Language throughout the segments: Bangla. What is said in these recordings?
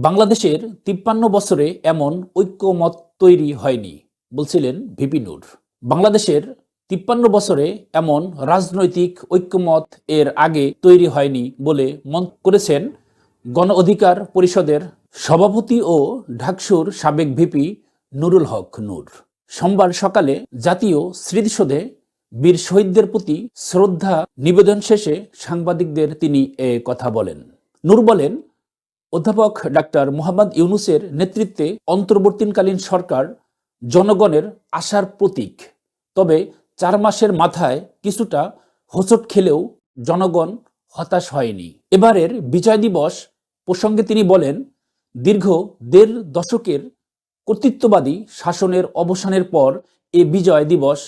বাংলাদেশের ৫৩ বছরে এমন ঐক্যমত তৈরি হয়নি বলছিলেন ভিপি নূর। বাংলাদেশের ৫৩ বছরে এমন রাজনৈতিক ঐক্যমত এর আগে তৈরি হয়নি বলে মন্তব্য করেছেন গণ অধিকার পরিষদের সভাপতি ও ঢাকসুর সাবেক ভিপি নুরুল হক নূর। সোমবার সকালে জাতীয় স্মৃতিসৌধে বীর শহীদদের প্রতি শ্রদ্ধা নিবেদন শেষে সাংবাদিকদের তিনি এ কথা বলেন। নূর বলেন, অধ্যাপক ডাক্তার মোহাম্মদ ইউনূসের নেতৃত্বে অন্তর্বর্তীকালীন সরকার জনগণের আশার প্রতীক। তবে ৪ মাসের মাথায় কিছুটা হোঁচট খেলেও জনগণ হতাশ হয়নি। এবারের বিজয় দিবস প্রসঙ্গে তিনি বলেন, দীর্ঘ ১.৫ দশকের কর্তৃত্ববাদী শাসনের অবসানের পর এ বিজয় দিবস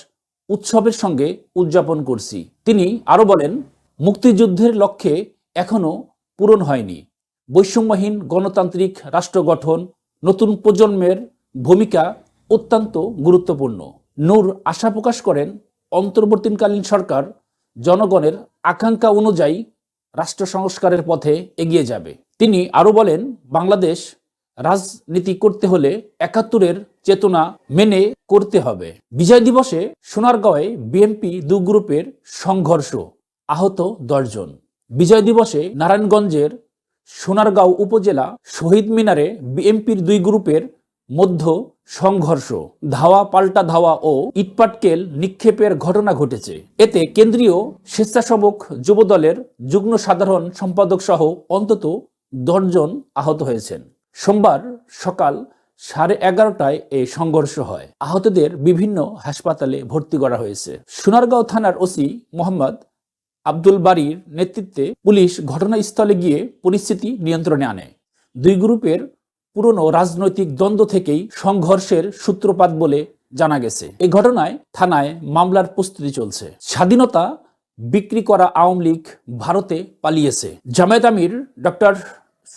উৎসবের সঙ্গে উদযাপন করছি। তিনি আরও বলেন, মুক্তিযুদ্ধের লক্ষ্যে এখনও পূরণ হয়নি। বৈষম্যহীন গণতান্ত্রিক রাষ্ট্র গঠন, নতুন প্রজন্মের ভূমিকা অত্যন্ত গুরুত্বপূর্ণ। নূর আশা প্রকাশ করেন, অন্তর্বর্তীকালীন সরকার জনগণের আকাঙ্ক্ষা অনুযায়ী রাষ্ট্র সংস্কারের পথে এগিয়ে যাবে। তিনি আরও বলেন, বাংলাদেশ রাজনীতি করতে হলে ৭১-এর চেতনা মেনে করতে হবে। বিজয় দিবসে সোনারগাঁওয়ে বিএনপি ২ গ্রুপের সংঘর্ষ, আহত ১০ জন। বিজয় দিবসে নারায়ণগঞ্জের সোনারগাঁও উপজেলা শহীদ মিনারে বিএনপির ২ গ্রুপের মধ্যে সংঘর্ষ, ধাওয়া পাল্টা ধাওয়া ও ইটপাটকেল নিক্ষেপের ঘটনা ঘটেছে। এতে কেন্দ্রীয় স্বেচ্ছাসেবক যুবদলের যুগ্ম সাধারণ সম্পাদক সহ অন্তত ১০ জন আহত হয়েছেন। সোমবার সকাল 11:30টায় এই সংঘর্ষ হয়। আহতদের বিভিন্ন হাসপাতালে ভর্তি করা হয়েছে। সোনারগাঁও থানার ওসি মোহাম্মদ আব্দুল বারীর নেতৃত্বে পুলিশ ঘটনাস্থলে গিয়ে পরিস্থিতি নিয়ন্ত্রণে আনে। ২ গ্রুপের পুরনো রাজনৈতিক দ্বন্দ্ব থেকেই সংঘর্ষের সূত্রপাত বলে জানা গেছে। এই ঘটনায় থানায় মামলার প্রস্তুতি চলছে। স্বাধীনতা বিক্রি করা আওয়ামী লীগ ভারতে পালিয়েছে। জামায়াত আমির ডক্টর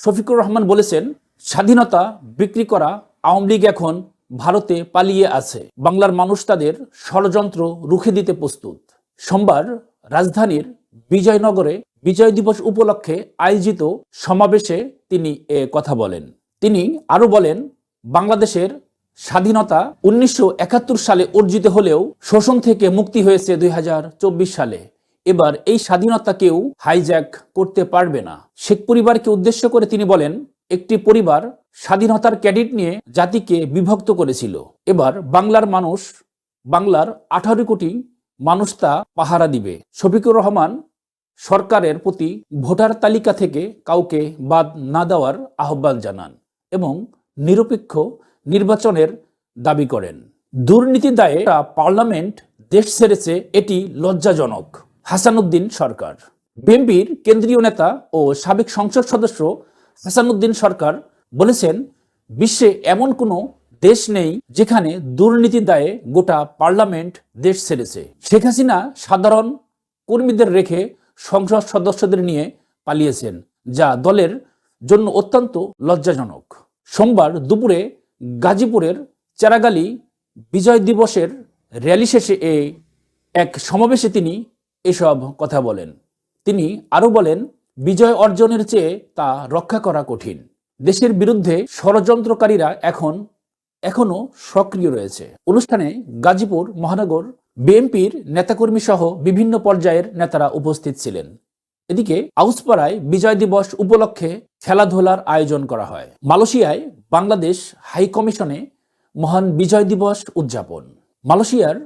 শফিকুর রহমান বলেছেন, স্বাধীনতা বিক্রি করা আওয়ামী লীগ এখন ভারতে পালিয়ে আছে। বাংলার মানুষ তাদের ষড়যন্ত্র রুখে দিতে প্রস্তুত। সোমবার রাজধানীর বিজয়নগরে বিজয় দিবস উপলক্ষে আয়োজিত সমাবেশে তিনি এ কথা বলেন। তিনি আরও বলেন, বাংলাদেশের স্বাধীনতা ১৯৭১ সালে অর্জিত হলেও শোষণ থেকে মুক্তি হয়েছে ২০২৪ সালে। এবার এই স্বাধীনতা কেউ হাইজ্যাক করতে পারবে না। শেখ পরিবারকে উদ্দেশ্য করে তিনি বলেন, একটি পরিবার স্বাধীনতার ক্রেডিট নিয়ে জাতিকে বিভক্ত করেছিল। এবার বাংলার মানুষ, বাংলার ১৮ কোটি মানুষ তা পাহারা দিবে। শফিকুর রহমান সরকারের প্রতি ভোটার তালিকা থেকে কাউকে বাদ না দেওয়ার আহ্বান জানান এবং নিরপেক্ষ নির্বাচনের দাবি করেন। দুর্নীতির দায়ে পার্লামেন্ট দেশ ছেড়েছে, এটি লজ্জাজনক। হাসানুদ্দিন সরকার। বিএনপির কেন্দ্রীয় নেতা ও সাবেক সংসদ সদস্য হাসানুদ্দিন সরকার বলেছেন, বিশ্বে এমন কোনো দেশ নেই যেখানে দুর্নীতির দায়ে গোটা পার্লামেন্ট দেশ ছেড়েছে। শেখ হাসিনা সাধারণ কর্মীদের রেখে সংসদ সদস্যদের নিয়ে পালিয়েছেন, যা দলের জন্য অত্যন্ত লজ্জাজনক। সোমবার দুপুরে গাজীপুরের চেরাগালী বিজয় দিবসের র্যালি শেষে এক সমাবেশে তিনি এসব কথা বলেন। তিনি আরও বলেন, বিজয় অর্জনের চেয়ে তা রক্ষা করা কঠিন। দেশের বিরুদ্ধে ষড়যন্ত্রকারীরা এখনো সক্রিয় রয়েছে। অনুষ্ঠানে গাজীপুর মহানগর বিএনপির নেতাকর্মী সহ বিভিন্ন পর্যায়ের নেতারা উপস্থিত ছিলেন। এদিকে আউসপাড়ায় বিজয় দিবস উপলক্ষে খেলাধুলার আয়োজন করা হয়। মালয়েশিয়ায় বাংলাদেশ হাই কমিশনে মহান বিজয় দিবস উদযাপন। মালয়েশিয়ার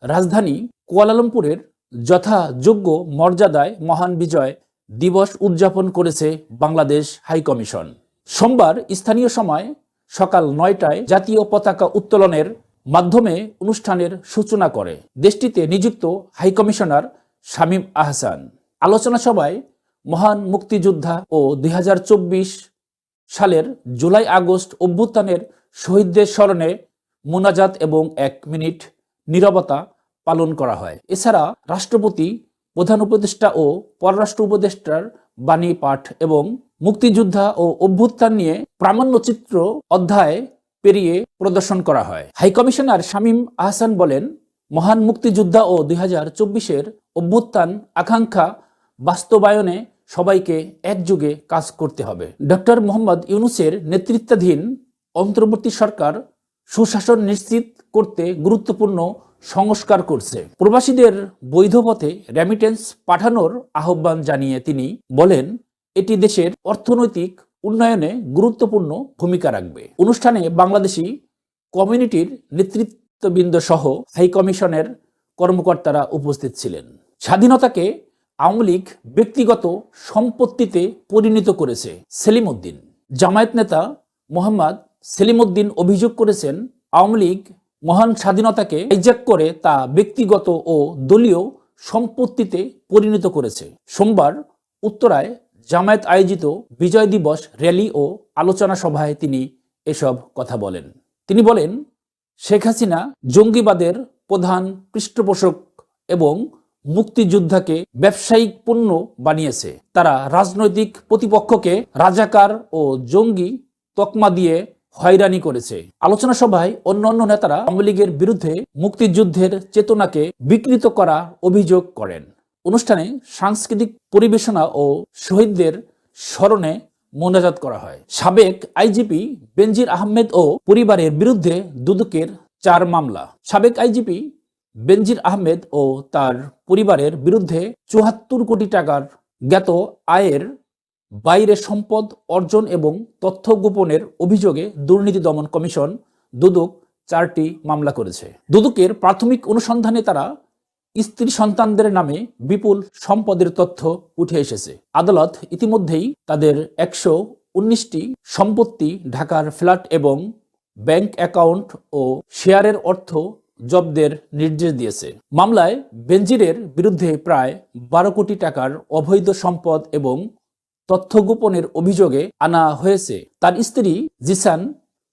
রাজধানী কুয়ালালামপুরের যথাযোগ্য মর্যাদায় মহান বিজয় দিবস উদযাপন করেছে বাংলাদেশ হাই কমিশন। সোমবার স্থানীয় সময় সকাল ৯টায় জাতীয় পতাকা উত্তোলনের মাধ্যমে অনুষ্ঠানের সূচনা করে দেশটিতে নিযুক্ত হাইকমিশনার শামীম আহসান। আলোচনা সভায় মহান মুক্তিযোদ্ধা ও ২০২৪ সালের জুলাই আগস্ট অভ্যুত্থানের শহীদদের স্মরণে মোনাজাত এবং ১ মিনিট নীরবতা পালন করা হয়। এছাড়া রাষ্ট্রপতি, প্রধান উপদেষ্টা ও পররাষ্ট্র উপদেষ্টার বাণী পাঠ এবং মুক্তিযোদ্ধা ও অভ্যুত্থান নিয়ে প্রামাণ্যচিত্র অধ্যায় পেরিয়ে প্রদর্শন করা হয়। হাইকমিশনার শামীম আহসান বলেন, মহান মুক্তিযোদ্ধা ও ২০২৪-এর অভ্যুত্থান আকাঙ্ক্ষা বাস্তবায়নে সবাইকে একযোগে কাজ করতে হবে। ডক্টর মোহাম্মদ ইউনূসের নেতৃত্বাধীন অন্তর্বর্তী সরকার সুশাসন নিশ্চিত করতে গুরুত্বপূর্ণ সংস্কার করছে। প্রবাসীদের বৈধ পথে রেমিটেন্স পাঠানোর আহ্বান জানিয়ে তিনি বলেন, এটি দেশের অর্থনৈতিক উন্নয়নে গুরুত্বপূর্ণ ভূমিকা রাখবে। অনুষ্ঠানে বাংলাদেশি কমিউনিটির নেতৃত্ববৃন্দ সহ হাই কমিশনের কর্মকর্তারা উপস্থিত ছিলেন। স্বাধীনতাকে আওয়ামী লীগ ব্যক্তিগত সম্পত্তিতে পরিণত করেছে সেলিম উদ্দিন। জামায়াত নেতা মোহাম্মদ সেলিম উদ্দিন অভিযোগ করেছেন, আওয়ামী লীগ মহান স্বাধীনতাকে হাইজ্যাক করে তা ব্যক্তিগত ও দলীয় সম্পত্তিতে পরিণত করেছে। সোমবার উত্তরায় জামায়াত আয়োজিত বিজয় দিবস র্যালি ও আলোচনা সভায় তিনি এসব কথা বলেন। তিনি বলেন, শেখ হাসিনা জঙ্গিবাদের প্রধান পৃষ্ঠপোষক এবং মুক্তিযোদ্ধাকে ব্যবসায়িক পণ্য বানিয়েছে। তারা রাজনৈতিক প্রতিপক্ষকে রাজাকার ও জঙ্গি তকমা দিয়ে হয়রানি করেছে। আলোচনা সভায় অন্যান্য নেতারা আওয়ামী লীগের বিরুদ্ধে মুক্তিযুদ্ধের চেতনাকে বিকৃত করার অভিযোগ করেন। অনুষ্ঠানে সাংস্কৃতিক পরিবেশনা ও শহীদদের স্মরণে মোনাজাত করা হয়। সাবেক আইজিপি বেনজির আহমেদ ও পরিবারের বিরুদ্ধে দুদকের 4 মামলা। সাবেক আইজিপি বেনজির আহমেদ ও তার পরিবারের বিরুদ্ধে 74 কোটি টাকার জ্ঞাত আয়ের বাইরে সম্পদ অর্জন এবং তথ্য গোপনের অভিযোগে দুর্নীতি দমন কমিশন দুদক 4টি মামলা করেছে। দুদকের প্রাথমিক অনুসন্ধানে তারা স্ত্রী সন্তানদের নামে বিপুল সম্পদের তথ্য উঠে এসেছে। আদালত ইতিমধ্যেই তাদের 119টি সম্পত্তি, ঢাকার ফ্ল্যাট এবং ব্যাংক অ্যাকাউন্ট ও শেয়ারের অর্থ জব্দের নির্দেশ দিয়েছে। মামলায় বেনজিরের বিরুদ্ধে প্রায় 12 কোটি টাকার অবৈধ সম্পদ এবং তথ্য গোপনের অভিযোগে আনা হয়েছে। তার স্ত্রী জিসান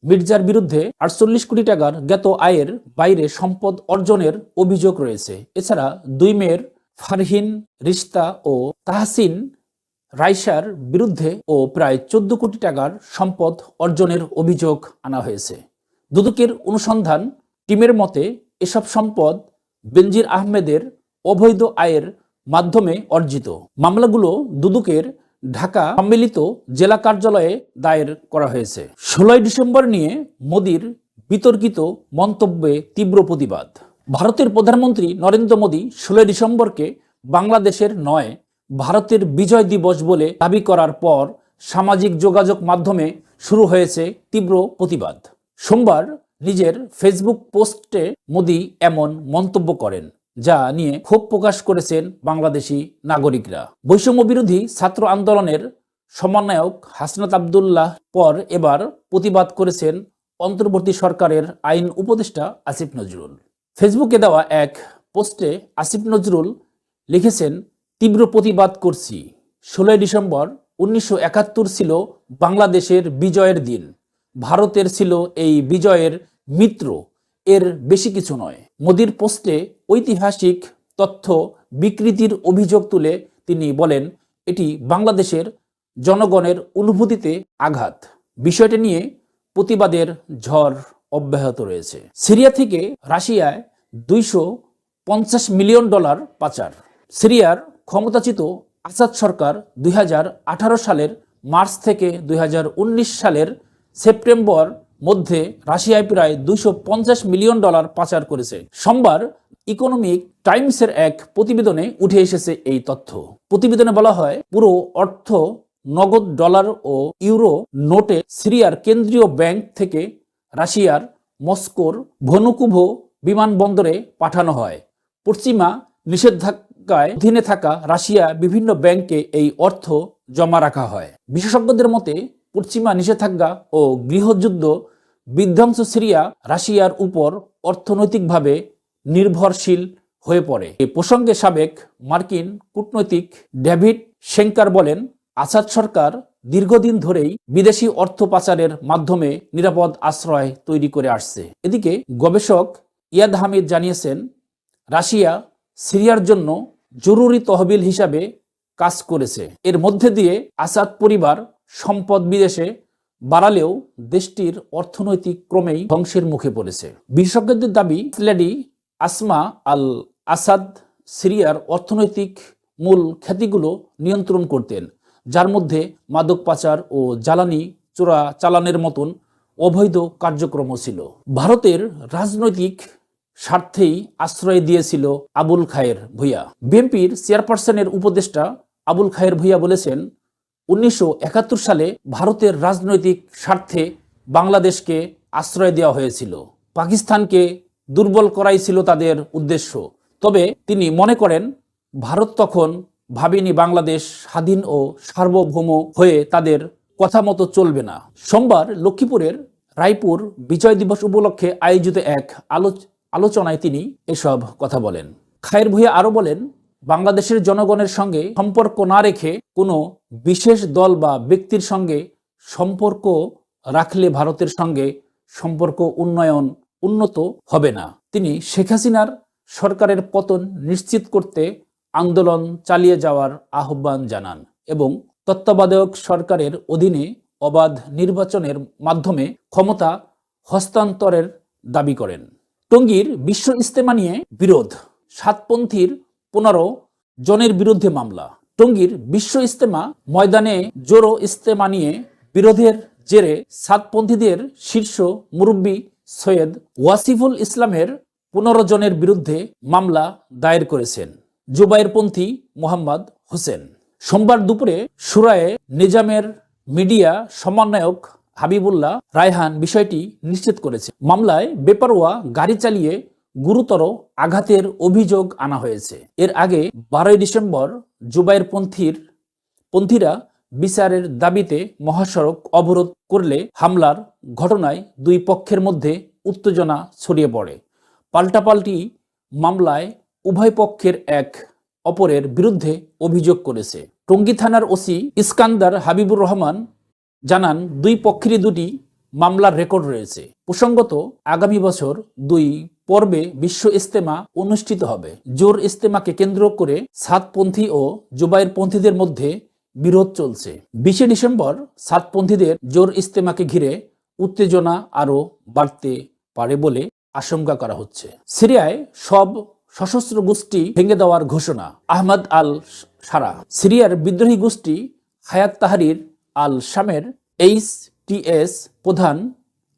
মির্জার বিরুদ্ধে 48 কোটি টাকার জ্ঞাত আয়ের বাইরে সম্পদ অর্জনের অভিযোগ রয়েছে। এছাড়া 2 মেয়ের ফারহিন রিশতা ও তাহসিন রাইসার বিরুদ্ধে ও প্রায় 14 কোটি টাকার সম্পদ অর্জনের অভিযোগ আনা হয়েছে। দুদকের অনুসন্ধান টিমের মতে এসব সম্পদ বেনজির আহমেদের অবৈধ আয়ের মাধ্যমে অর্জিত। মামলাগুলো দুদকের ঢাকা সম্মিলিত জেলা কার্যালয়ে দায়ের করা হয়েছে। 16 ডিসেম্বর নিয়ে মোদির বিতর্কিত মন্তব্যে তীব্র প্রতিবাদ। ভারতের প্রধানমন্ত্রী নরেন্দ্র মোদী 16 ডিসেম্বরকে বাংলাদেশের নয়, ভারতের বিজয় দিবস বলে দাবি করার পর সামাজিক যোগাযোগ মাধ্যমে শুরু হয়েছে তীব্র প্রতিবাদ। সোমবার নিজের ফেসবুক পোস্টে মোদী এমন মন্তব্য করেন, যা নিয়ে ক্ষোভ প্রকাশ করেছেন বাংলাদেশি নাগরিকরা। বৈষম্য বিরোধী ছাত্র আন্দোলনের সমন্বয়ক হাসনাত আবদুল্লাহ পর এবার প্রতিবাদ করেছেন অন্তর্বর্তী সরকারের আইন উপদেষ্টা আসিফ নজরুল। ফেসবুকে দেওয়া এক পোস্টে আসিফ নজরুল লিখেছেন, তীব্র প্রতিবাদ করছি। 16 ডিসেম্বর 1971 ছিল বাংলাদেশের বিজয়ের দিন। ভারতের ছিল এই বিজয়ের মিত্র, এর বেশি কিছু নয়। মোদির পোস্টে ঐতিহাসিক তথ্য বিকৃতির অভিযোগ তুলে তিনি বলেন, এটি বাংলাদেশের জনগণের অনুভূতিতে আঘাত। বিষয়টি নিয়ে প্রতিবাদের ঝড় অব্যাহত রয়েছে। সিরিয়া থেকে রাশিয়ায় $250 মিলিয়ন পাচার। সিরিয়ার ক্ষমতাচ্যুত আসাদ সরকার 2018 সালের মার্চ থেকে 2019 সালের সেপ্টেম্বর মধ্যে রাশিয়ায় প্রায় $250 মিলিয়ন পাচার করেছে। সোমবার ইকোনমিক টাইমসের এক প্রতিবেদনে উঠে এসেছে এই তথ্য। প্রতিবেদনে বলা হয়, পুরো অর্থ নগদ ডলার ও ইউরো নোটে সিরিয়ার কেন্দ্রীয় ব্যাংক থেকে রাশিয়ার মস্কোর ভনুকুভো বিমানবন্দরে পাঠানো হয়। পশ্চিমা নিষেধাজ্ঞায় অধীনে থাকা রাশিয়া বিভিন্ন ব্যাংকে এই অর্থ জমা রাখা হয়। বিশেষজ্ঞদের মতে পশ্চিমা নিষেধাজ্ঞা ও গৃহযুদ্ধ বিধ্বংস সিরিয়া রাশিয়ার উপর অর্থনৈতিকভাবে নির্ভরশীল হয়ে পড়ে। এ প্রসঙ্গে সাবেক মার্কিন কূটনৈতিক ডেভিড শেঙ্কার বলেন, আসাদ সরকার দীর্ঘদিন ধরেই বিদেশি অর্থ পাচারের মাধ্যমে নিরাপদ আশ্রয় তৈরি করে আসছে। এদিকে গবেষক ইয়াদ হামিদ জানিয়েছেন, রাশিয়া সিরিয়ার জন্য জরুরি তহবিল হিসাবে কাজ করেছে। এর মধ্যে দিয়ে আসাদ পরিবার সম্পদ বিদেশে বাড়ালেও দেশটির অর্থনৈতিক ক্রমেই ধ্বংসের মুখে পড়েছে। বিশেষজ্ঞদের দাবি, লেডি আসমা আল আসাদ সিরিয়ার অর্থনৈতিক মূল খ্যাতিগুলো নিয়ন্ত্রণ করতেন। যার মধ্যে মাদক পাচার ও জ্বালানি চোরাচালানের মতন অবৈধ কার্যক্রম ছিল। ভারতের রাজনৈতিক স্বার্থেই আশ্রয় দিয়েছিল আবুল খায়ের ভূঁইয়া। বিএনপির চেয়ারপারসনের উপদেষ্টা আবুল খায়ের ভূঁইয়া বলেছেন, 1971 সালে ভারতের রাজনৈতিক স্বার্থে বাংলাদেশকে আশ্রয় দেওয়া হয়েছিল। পাকিস্তানকে দুর্বল করাই ছিল তাদের উদ্দেশ্য। তবে তিনি মনে করেন ভারত তখন ভাবেনি বাংলাদেশ স্বাধীন ও সার্বভৌম হয়ে তাদের কথা মতো চলবে না। সোমবার লক্ষ্মীপুরের রায়পুর বিজয় দিবস উপলক্ষে আয়োজিত এক আলোচনায় তিনি এসব কথা বলেন। খায়ের ভূঁইয়া আরও বলেন, বাংলাদেশের জনগণের সঙ্গে সম্পর্ক না রেখে কোনো বিশেষ দল বা ব্যক্তির সঙ্গে সম্পর্ক রাখলে ভারতের সঙ্গে সম্পর্ক উন্নত হবে না। তিনি শেখ হাসিনার সরকারের পতন নিশ্চিত করতে আন্দোলন চালিয়ে যাওয়ার আহ্বান জানান এবং তত্ত্বাবধায়ক সরকারের অধীনে অবাধ নির্বাচনের মাধ্যমে ক্ষমতা হস্তান্তরের দাবি করেন। টঙ্গীর বিশ্ব ইজতেমা নিয়ে বিরোধ, সাতপন্থীর 15 জনের বিরুদ্ধে মামলা। টঙ্গীর বিশ্ব ইজতেমা ময়দানে জোড়ো ইজতেমা নিয়ে বিরোধের জেরে সাতপন্থীদের শীর্ষ মুরব্বী সৈয়দ ওয়াসিফুল ইসলামের 15 জনের বিরুদ্ধে মামলা দায়ের করেছেন জুবাইরপন্থী মোহাম্মদ হোসেন। সোমবার দুপুরে সুরায়ে নিজামের মিডিয়া সমন্বয়ক হাবিবুল্লাহ রায়হান বিষয়টি নিশ্চিত করেছে। মামলায় বেপরোয়া গাড়ি চালিয়ে গুরুতর আঘাতের অভিযোগ আনা হয়েছে। এর আগে 12 ডিসেম্বর জুবাইরপন্থীরা বিচারের দাবিতে মহাসড়ক অবরোধ করলে হামলার ঘটনায় দুই পক্ষের মধ্যে উত্তেজনা ছড়িয়ে পড়ে। পাল্টাপাল্টি মামলায় উভয় পক্ষের এক অপরের বিরুদ্ধে অভিযোগ করেছে। টঙ্গী থানার ওসি ইস্কান্দার হাবিবুর রহমান জানান, দুই পক্ষেরই দুটি মামলার রেকর্ড রয়েছে। প্রসঙ্গত, আগামী বছর 2 পর্বে বিশ্ব ইজতেমা অনুষ্ঠিত হবে। জোর ইজতেমাকে কেন্দ্র করে সাতপন্থী ও জুবাইরপন্থীদের মধ্যে বিরোধ চলছে। 20 ডিসেম্বর সাতপন্থীদের জোর ইজতেমাকে ঘিরে উত্তেজনা আরও বাড়তে পারে বলে আশঙ্কা করা হচ্ছে। সিরিয়ায় সব সশস্ত্র গোষ্ঠী ভেঙে দেওয়ার ঘোষণা। আহমদ আল সারা, সিরিয়ার বিদ্রোহী গোষ্ঠী হায়াত তাহরির আল শামের HTS প্রধান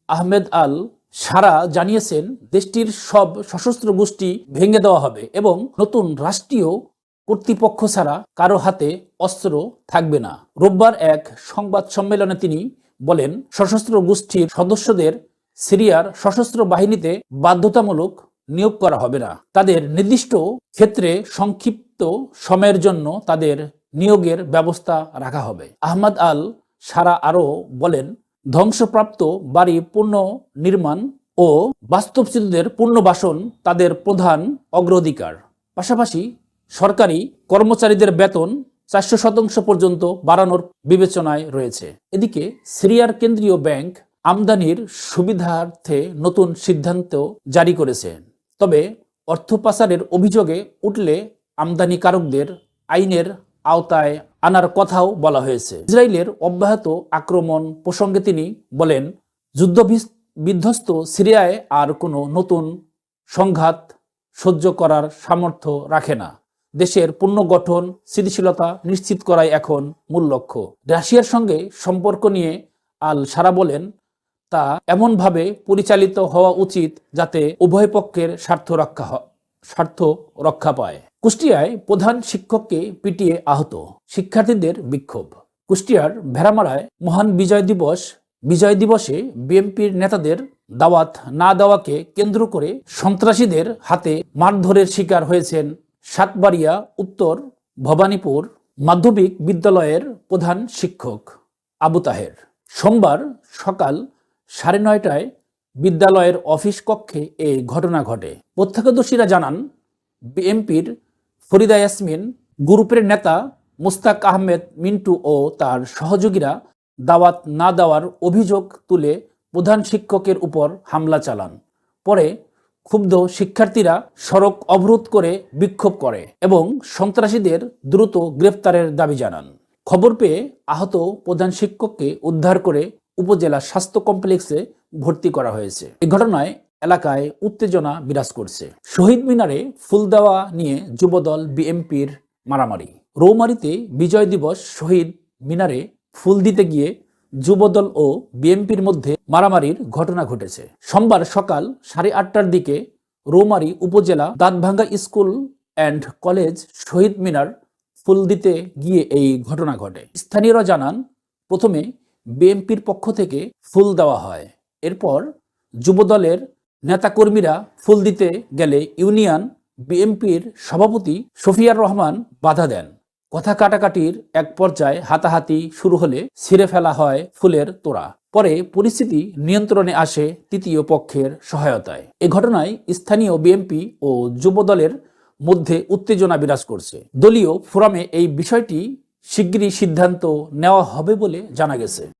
আহমেদ আল সারা জানিয়েছেন, দেশটির সব সশস্ত্র গোষ্ঠী ভেঙে দেওয়া হবে এবং নতুন রাষ্ট্রীয় কর্তৃপক্ষ ছাড়া কারো হাতে অস্ত্র থাকবে না। রোববার এক সংবাদ সম্মেলনে তিনি বলেন, সশস্ত্র গোষ্ঠীর সদস্যদের সিরিয়ার সশস্ত্র বাহিনীতে বাধ্যতামূলক নিয়োগ করা হবে না। তাদের নির্দিষ্ট ক্ষেত্রে সংক্ষিপ্ত সময়ের জন্য তাদের নিয়োগের ব্যবস্থা রাখা হবে। আহমদ আল সারা আরও বলেন, ধ্বংসপ্রাপ্ত বাড়ি পুনর্নির্মাণ ও বাস্তুচ্যুতদের পুনর্বাসন তাদের প্রধান অগ্রাধিকার। পাশাপাশি সরকারি কর্মচারীদের বেতন 400% পর্যন্ত বাড়ানোর বিবেচনায় রয়েছে। এদিকে সিরিয়ার কেন্দ্রীয় ব্যাংক আমদানির সুবিধার্থে নতুন সিদ্ধান্ত জারি করেছে। তবে অর্থ পাচারের অভিযোগে উঠলে আমদানিকারকদের আইনের আওতায় আনার কথাও বলা হয়েছে। ইসরায়েলের অব্যাহত আক্রমণ প্রসঙ্গে তিনি বলেন, যুদ্ধ বিধ্বস্ত সিরিয়ায় আর কোনো নতুন সংঘাত সহ্য করার সামর্থ্য রাখে না। দেশের পুনর্গঠন স্থিতিশীলতা নিশ্চিত করাই এখন মূল লক্ষ্য। রাশিয়ার সঙ্গে সম্পর্ক নিয়ে আল সারা বলেন, তা এমনভাবে পরিচালিত হওয়া উচিত যাতে উভয় পক্ষের স্বার্থ রক্ষা পায়। কুষ্টিয়ায় প্রধান শিক্ষককে পিটিয়ে আহত, শিক্ষার্থীদের বিক্ষোভ। কুষ্টিয়ার ভেড়ামারায় মহান বিজয় দিবসে বিএনপির নেতাদের দাওয়াত না দেওয়াকে কেন্দ্র করে সন্ত্রাসীদের হাতে মারধরের শিকার হয়েছেন সাতবাড়িয়া উত্তর ভবানীপুর মাধ্যমিক বিদ্যালয়ের প্রধান শিক্ষক আবু তাহের। সোমবার সকাল 9:30টায় বিদ্যালয়ের অফিস কক্ষে এই ঘটনা ঘটে। প্রত্যক্ষদর্শীরা জানান, বিএনপির ফরিদা ইয়াসমিন গ্রুপের নেতা মুস্তাক আহমেদ মিন্টু ও তার সহযোগীরা দাওয়াত না দেওয়ার অভিযোগ তুলে প্রধান শিক্ষকের উপর হামলা চালান। পরে ক্ষুব্ধ শিক্ষার্থীরা সড়ক অবরোধ করে বিক্ষোভ করে এবং সন্ত্রাসীদের দ্রুত গ্রেফতারের দাবি জানান। খবর পেয়ে আহত প্রধান শিক্ষককে উদ্ধার করে উপজেলা স্বাস্থ্য কমপ্লেক্সে ভর্তি করা হয়েছে। এই ঘটনায় এলাকায় উত্তেজনা বিরাজ করছে। শহীদ মিনারে ফুল দেওয়া নিয়ে যুবদল বিএনপির মারামারি। রৌমারীতে বিজয় দিবস শহীদ মিনারে ফুল দিতে গিয়ে যুবদল ও বিএনপির মধ্যে মারামারির ঘটনা ঘটেছে। সোমবার সকাল 8:30টার দিকে রৌমারী উপজেলা দাঁতভাঙ্গা স্কুল অ্যান্ড কলেজ শহীদ মিনার ফুল দিতে গিয়ে এই ঘটনা ঘটে। স্থানীয়রা জানান, প্রথমে বিএনপির পক্ষ থেকে ফুল দেওয়া হয়। এরপর যুবদলের নেতাকর্মীরা ফুল দিতে গেলে ইউনিয়ন বিএনপির সভাপতি শফিয়ার রহমান বাধা দেন। কথা কাটাকাটির এক পর্যায়ে হাতাহাতি শুরু হলে ছিঁড়ে ফেলা হয় ফুলের তোড়া। পরে পরিস্থিতি নিয়ন্ত্রণে আসে তৃতীয় পক্ষের সহায়তায়। এ ঘটনায় স্থানীয় বিএনপি ও যুবদলের মধ্যে উত্তেজনা বিরাজ করছে। দলীয় ফোরামে এই বিষয়টি শিগগিরই সিদ্ধান্ত নেওয়া হবে বলে জানা গেছে।